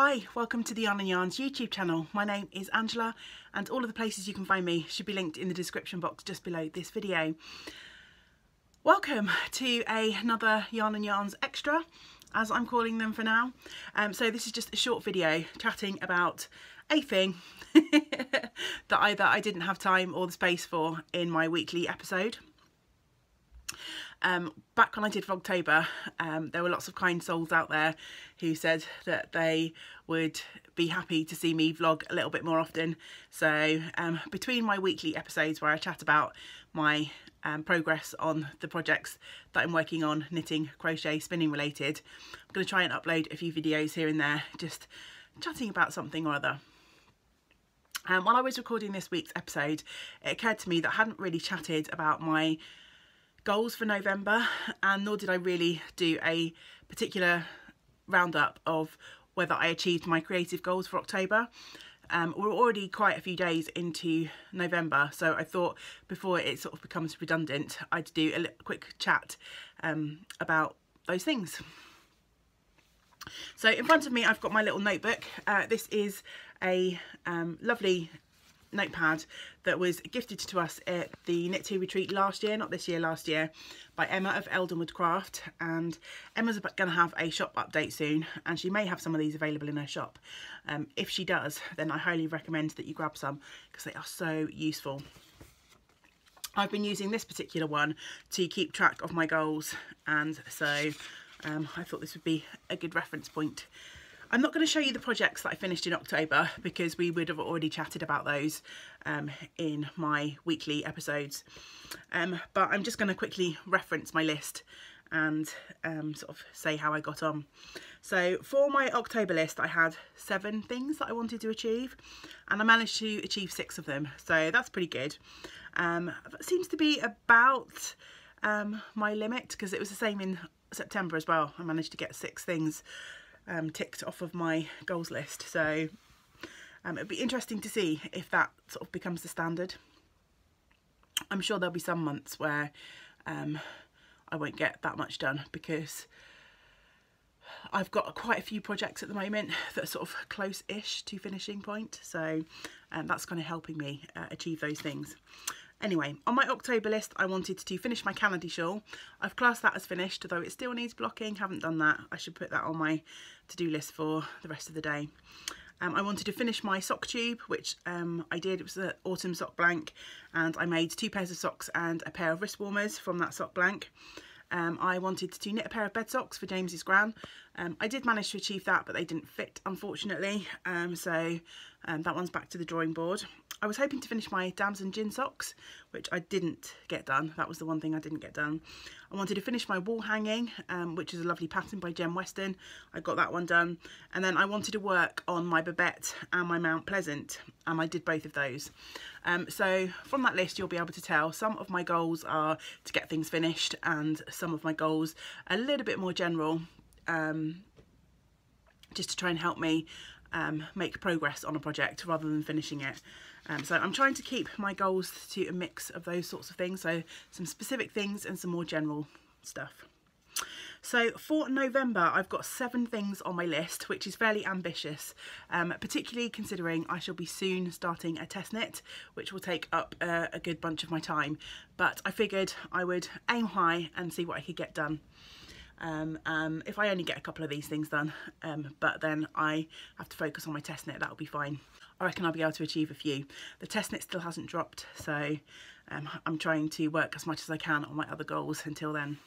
Hi, welcome to the Yarn and Yarns YouTube channel. My name is Angela and all of the places you can find me should be linked in the description box just below this video. Welcome to another Yarn and Yarns extra, as I'm calling them for now. So this is just a short video chatting about a thing that either I didn't have time or the space for in my weekly episode. Back when I did Vlogtober, there were lots of kind souls out there who said that they would be happy to see me vlog a little bit more often. So between my weekly episodes where I chat about my progress on the projects that I'm working on, knitting, crochet, spinning related, I'm going to try and upload a few videos here and there, just chatting about something or other. While I was recording this week's episode, it occurred to me that I hadn't really chatted about my goals for November, and nor did I really do a particular roundup of whether I achieved my creative goals for October. We're already quite a few days into November, so I thought before it sort of becomes redundant, I'd do a quick chat about those things. So in front of me I've got my little notebook. This is a lovely notepad that was gifted to us at the Knit To retreat last year, not this year, last year, by Emma of Eldenwood Craft. And Emma's going to have a shop update soon, and she may have some of these available in her shop. If she does, then I highly recommend that you grab some because they are so useful. I've been using this particular one to keep track of my goals, and so I thought this would be a good reference point. I'm not going to show you the projects that I finished in October because we would have already chatted about those in my weekly episodes. But I'm just going to quickly reference my list and sort of say how I got on. So for my October list, I had 7 things that I wanted to achieve, and I managed to achieve 6 of them. So that's pretty good. That seems to be about my limit, because it was the same in September as well. I managed to get 6 things ticked off of my goals list, so it'd be interesting to see if that sort of becomes the standard. I'm sure there'll be some months where I won't get that much done because I've got quite a few projects at the moment that are sort of close-ish to finishing point, so that's kind of helping me achieve those things. Anyway, on my October list, I wanted to finish my Canady shawl. I've classed that as finished, although it still needs blocking. Haven't done that. I should put that on my to-do list for the rest of the day. I wanted to finish my sock tube, which I did. It was an autumn sock blank, and I made 2 pairs of socks and a pair of wrist warmers from that sock blank. I wanted to knit a pair of bed socks for James's gran. I did manage to achieve that, but they didn't fit, unfortunately. So that one's back to the drawing board. I was hoping to finish my Damson gin socks, which I didn't get done. That was the one thing I didn't get done. I wanted to finish my wall hanging, which is a lovely pattern by Jem Weston. I got that one done. And then I wanted to work on my Babette and my Mount Pleasant, and I did both of those. So from that list, you'll be able to tell some of my goals are to get things finished, and some of my goals are a little bit more general, just to try and help me make progress on a project rather than finishing it. So I'm trying to keep my goals to a mix of those sorts of things, so some specific things and some more general stuff. So for November, I've got 7 things on my list, which is fairly ambitious, particularly considering I shall be soon starting a test knit, which will take up a good bunch of my time. But I figured I would aim high and see what I could get done. If I only get a couple of these things done, but then I have to focus on my test knit, that'll be fine. I reckon I'll be able to achieve a few. The test knit still hasn't dropped, so I'm trying to work as much as I can on my other goals until then.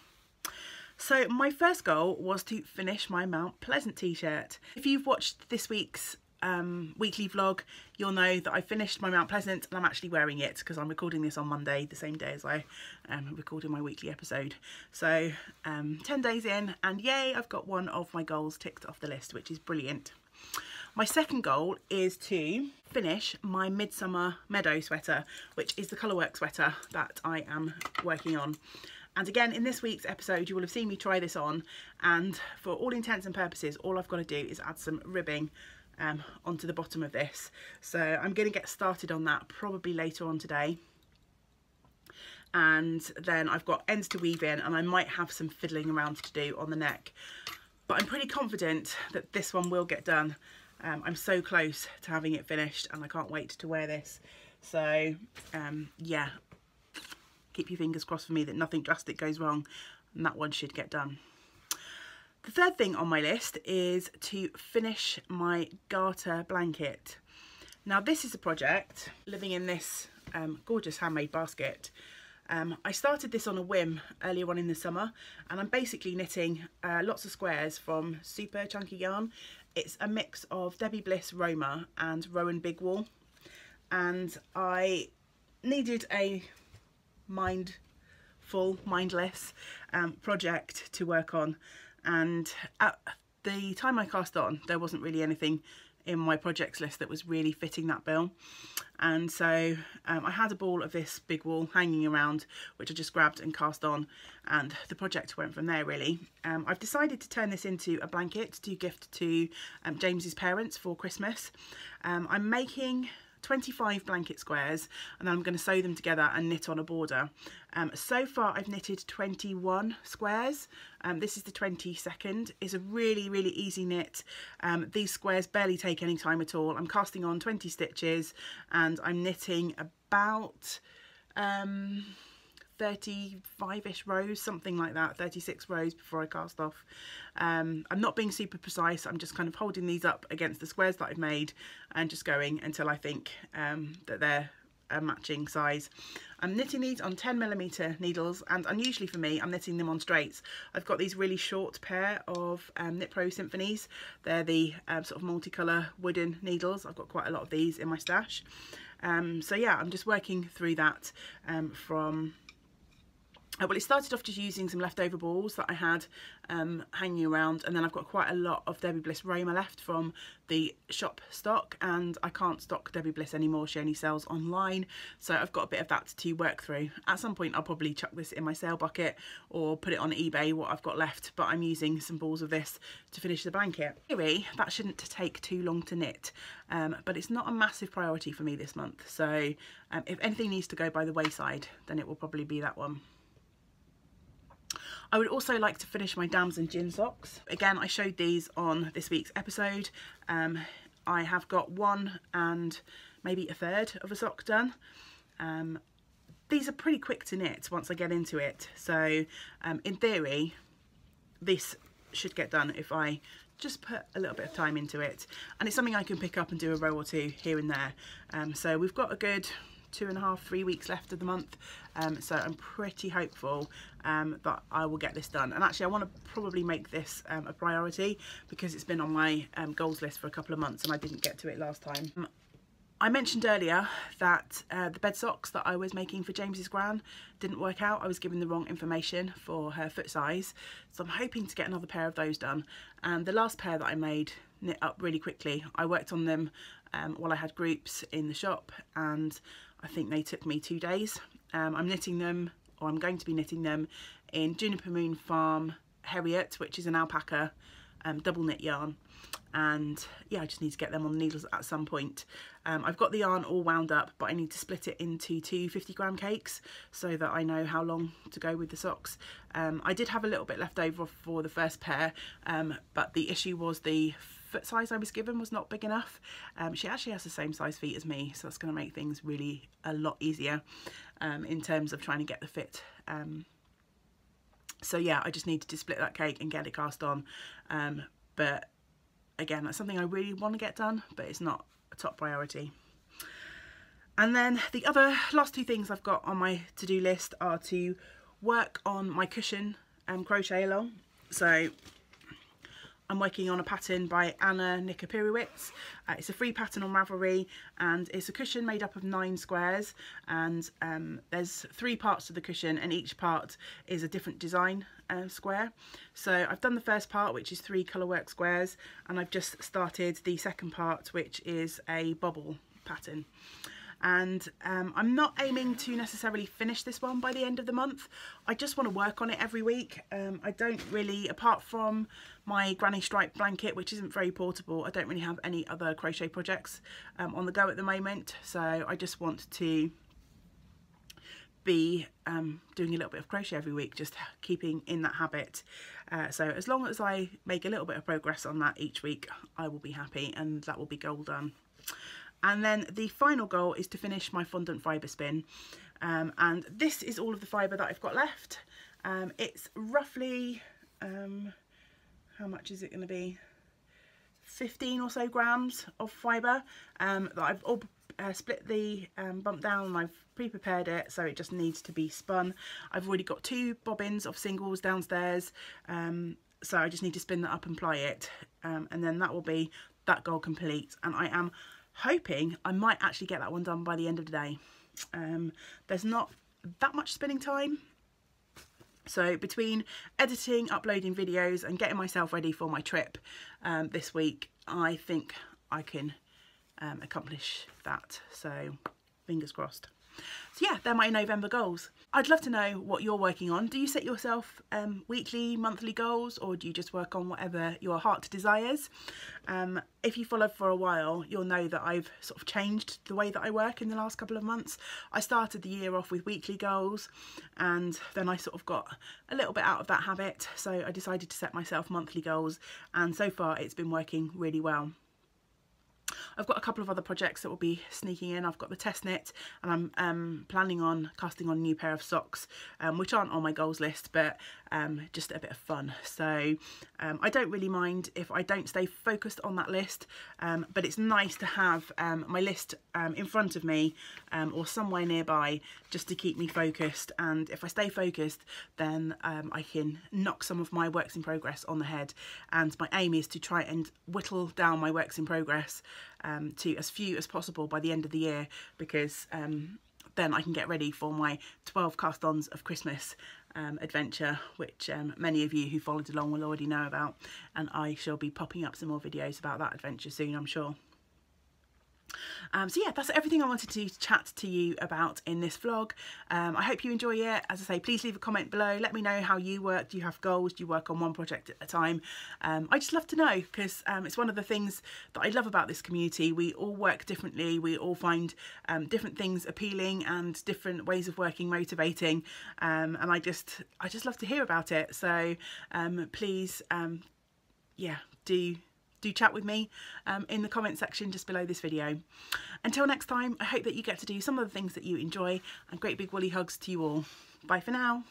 So my first goal was to finish my Mount Pleasant t-shirt. If you've watched this week's weekly vlog, you'll know that I finished my Mount Pleasant, and I'm actually wearing it because I'm recording this on Monday, the same day as I recorded my weekly episode. So 10 days in, and yay, I've got one of my goals ticked off the list, which is brilliant. My second goal is to finish my Midsummer Meadow sweater, which is the colourwork sweater that I am working on. And again, in this week's episode, you will have seen me try this on, and for all intents and purposes, all I've got to do is add some ribbing onto the bottom of this. So I'm going to get started on that probably later on today. And then I've got ends to weave in, and I might have some fiddling around to do on the neck. But I'm pretty confident that this one will get done. I'm so close to having it finished and I can't wait to wear this. So yeah, keep your fingers crossed for me that nothing drastic goes wrong, and that one should get done. The third thing on my list is to finish my garter blanket. Now this is a project, living in this gorgeous handmade basket. I started this on a whim earlier on in the summer, and I'm basically knitting lots of squares from super chunky yarn. It's a mix of Debbie Bliss Roma and Rowan Big Wool, and I needed a mindless project to work on, and at the time I cast on there wasn't really anything in my projects list that was really fitting that bill, and so I had a ball of this big wool hanging around which I just grabbed and cast on, and the project went from there really. I've decided to turn this into a blanket to gift to James's parents for Christmas. I'm making 25 blanket squares, and then I'm going to sew them together and knit on a border. So far I've knitted 21 squares. This is the 22nd. It's a really easy knit. These squares barely take any time at all. I'm casting on 20 stitches and I'm knitting about 35-ish rows, something like that, 36 rows before I cast off. I'm not being super precise, I'm just kind of holding these up against the squares that I've made and just going until I think that they're a matching size. I'm knitting these on 10mm needles, and unusually for me I'm knitting them on straights. I've got these really short pair of Knit Pro Symphonies. They're the sort of multicolour wooden needles. I've got quite a lot of these in my stash. So yeah, I'm just working through that from well, it started off just using some leftover balls that I had hanging around, and then I've got quite a lot of Debbie Bliss Roma left from the shop stock, and I can't stock Debbie Bliss anymore, she only sells online, so I've got a bit of that to work through. At some point I'll probably chuck this in my sale bucket or put it on eBay, what I've got left, but I'm using some balls of this to finish the blanket. Anyway, that shouldn't take too long to knit, but it's not a massive priority for me this month, so if anything needs to go by the wayside, then it will probably be that one. I would also like to finish my Damson gin socks. Again, I showed these on this week's episode. I have got one and maybe a third of a sock done. These are pretty quick to knit once I get into it. So in theory, this should get done if I just put a little bit of time into it. And it's something I can pick up and do a row or two here and there. So we've got a good 2.5–3 weeks left of the month, so I'm pretty hopeful that I will get this done. And actually I want to probably make this a priority because it's been on my goals list for a couple of months and I didn't get to it last time. I mentioned earlier that the bed socks that I was making for James's gran didn't work out. I was given the wrong information for her foot size, so I'm hoping to get another pair of those done. And the last pair that I made knit up really quickly. I worked on them while I had groups in the shop, and I think they took me 2 days. I'm knitting them, or I'm going to be knitting them in Juniper Moon Farm Harriet, which is an alpaca double knit yarn. And yeah, I just need to get them on the needles at some point. I've got the yarn all wound up, but I need to split it into 2 50-gram cakes so that I know how long to go with the socks. I did have a little bit left over for the first pair, but the issue was the foot size I was given was not big enough. She actually has the same size feet as me, so that's going to make things really a lot easier in terms of trying to get the fit. So yeah, I just needed to split that cake and get it cast on. But again, that's something I really want to get done, but it's not a top priority. And then the last 2 things I've got on my to-do list are to work on my cushion crochet along. So I'm working on a pattern by Anna Nikopiriewicz. It's a free pattern on Ravelry, and it's a cushion made up of 9 squares, and there's 3 parts to the cushion, and each part is a different design square. So I've done the first part, which is 3 colourwork squares, and I've just started the second part, which is a bobble pattern. And I'm not aiming to necessarily finish this one by the end of the month. I just want to work on it every week. I don't really, apart from my granny stripe blanket, which isn't very portable, I don't really have any other crochet projects on the go at the moment. So I just want to be doing a little bit of crochet every week, just keeping in that habit. So as long as I make a little bit of progress on that each week, I will be happy, and that will be goal done. And then the final goal is to finish my fondant fibre spin. And this is all of the fibre that I've got left. It's roughly, how much is it going to be? 15 or so grams of fibre that I've all split the bump down, and I've pre-prepared it, so it just needs to be spun. I've already got 2 bobbins of singles downstairs, so I just need to spin that up and ply it, and then that will be that goal complete. And I am hoping I might actually get that one done by the end of the day. There's not that much spinning time, so between editing, uploading videos and getting myself ready for my trip this week, I think I can accomplish that, so fingers crossed. So yeah, they're my November goals. I'd love to know what you're working on. Do you set yourself weekly, monthly goals, or do you just work on whatever your heart desires? If you followed for a while, you'll know that I've sort of changed the way that I work in the last couple of months. I started the year off with weekly goals, and then I sort of got a little bit out of that habit, so I decided to set myself monthly goals, and so far it's been working really well. I've got a couple of other projects that will be sneaking in. I've got the test knit, and I'm planning on casting on a new pair of socks, which aren't on my goals list, but just a bit of fun. So I don't really mind if I don't stay focused on that list, but it's nice to have my list in front of me or somewhere nearby, just to keep me focused. And if I stay focused, then I can knock some of my works in progress on the head, and my aim is to try and whittle down my works in progress to as few as possible by the end of the year, because then I can get ready for my 12 cast-ons of Christmas adventure, which many of you who followed along will already know about, and I shall be popping up some more videos about that adventure soon, I'm sure. So yeah, that's everything I wanted to chat to you about in this vlog. I hope you enjoy it. As I say, please leave a comment below. Let me know how you work. Do you have goals? Do you work on one project at a time? I just love to know, because it's one of the things that I love about this community. We all work differently. We all find different things appealing and different ways of working motivating, and I just love to hear about it. So please, yeah, do chat with me in the comment section just below this video. Until next time, I hope that you get to do some of the things that you enjoy, and great big woolly hugs to you all. Bye for now.